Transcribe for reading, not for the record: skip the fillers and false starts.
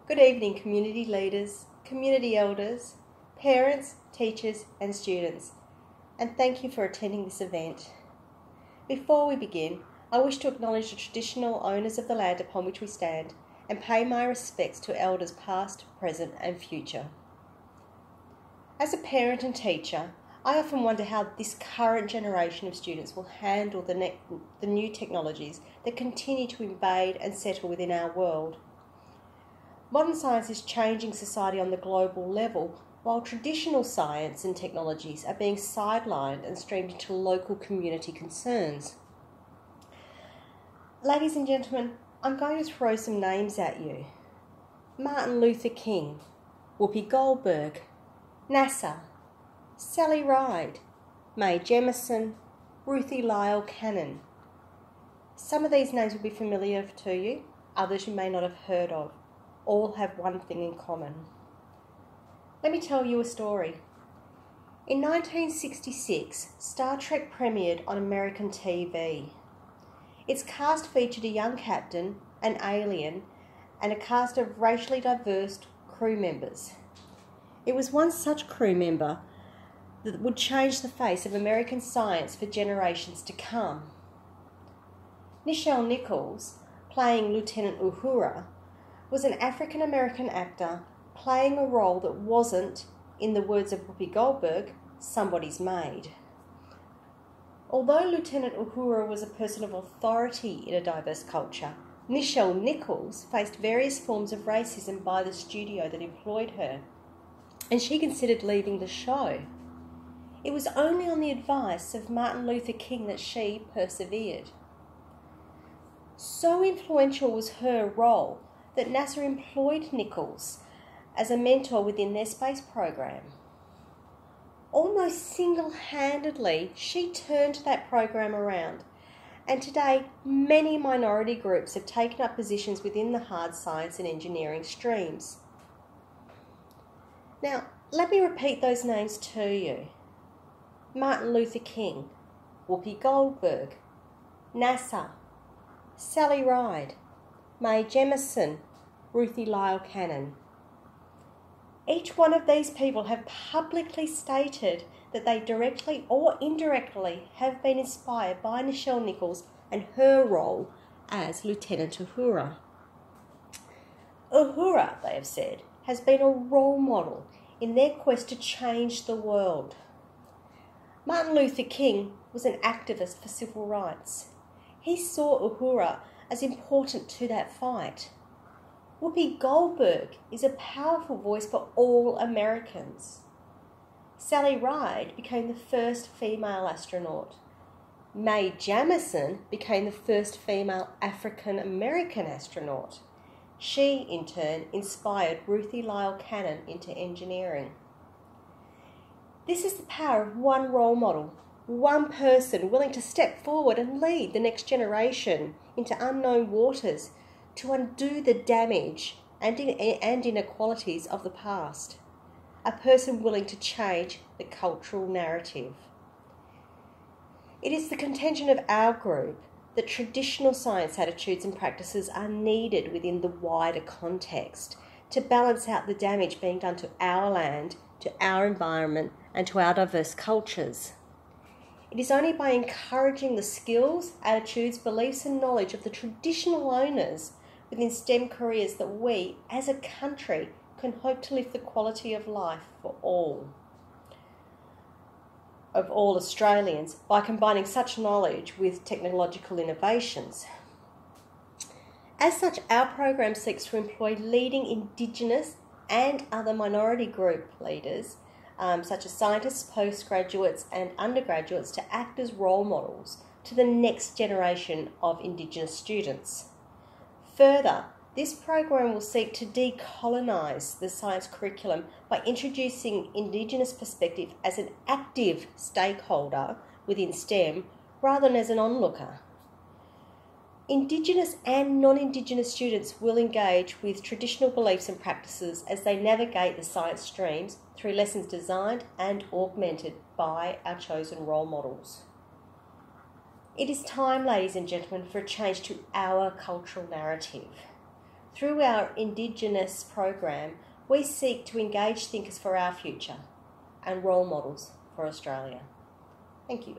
Good evening, community leaders, community elders, parents, teachers and students, and thank you for attending this event. Before we begin, I wish to acknowledge the traditional owners of the land upon which we stand and pay my respects to elders past, present and future. As a parent and teacher, I often wonder how this current generation of students will handle the new technologies that continue to invade and settle within our world. Modern science is changing society on the global level, while traditional science and technologies are being sidelined and streamed into local community concerns. Ladies and gentlemen, I'm going to throw some names at you. Martin Luther King, Whoopi Goldberg, NASA, Sally Ride, Mae Jemison, Ruthie Lyle Cannon. Some of these names will be familiar to you, others you may not have heard of. All have one thing in common. Let me tell you a story. In 1966, Star Trek premiered on American TV. Its cast featured a young captain, an alien, and a cast of racially diverse crew members. It was one such crew member that would change the face of American science for generations to come. Nichelle Nichols, playing Lieutenant Uhura, was an African-American actor playing a role that wasn't, in the words of Whoopi Goldberg, somebody's maid. Although Lieutenant Uhura was a person of authority in a diverse culture, Nichelle Nichols faced various forms of racism by the studio that employed her, and she considered leaving the show. It was only on the advice of Martin Luther King that she persevered. So influential was her role that NASA employed Nichols as a mentor within their space program. Almost single-handedly, she turned that program around, and today many minority groups have taken up positions within the hard science and engineering streams. Now, let me repeat those names to you. Martin Luther King, Whoopi Goldberg, NASA, Sally Ride, Mae Jemison, Ruthie Lyle Cannon. Each one of these people have publicly stated that they directly or indirectly have been inspired by Nichelle Nichols and her role as Lieutenant Uhura. Uhura, they have said, has been a role model in their quest to change the world. Martin Luther King was an activist for civil rights. He saw Uhura as important to that fight. Whoopi Goldberg is a powerful voice for all Americans. Sally Ride became the first female astronaut. Mae Jemison became the first female African-American astronaut. She, in turn, inspired Ruthie Lyle Cannon into engineering. This is the power of one role model, one person willing to step forward and lead the next generation into unknown waters to undo the damage and inequalities of the past. A person willing to change the cultural narrative. It is the contention of our group that traditional science attitudes and practices are needed within the wider context to balance out the damage being done to our land, to our environment, and to our diverse cultures. It is only by encouraging the skills, attitudes, beliefs and knowledge of the traditional owners within STEM careers that we, as a country, can hope to lift the quality of life for all Australians by combining such knowledge with technological innovations. As such, our program seeks to employ leading Indigenous and other minority group leaders, such as scientists, postgraduates and undergraduates, to act as role models to the next generation of Indigenous students. Further, this program will seek to decolonise the science curriculum by introducing Indigenous perspective as an active stakeholder within STEM rather than as an onlooker. Indigenous and non-Indigenous students will engage with traditional beliefs and practices as they navigate the science streams through lessons designed and augmented by our chosen role models. It is time, ladies and gentlemen, for a change to our cultural narrative. Through our Indigenous program, we seek to engage thinkers for our future and role models for Australia. Thank you.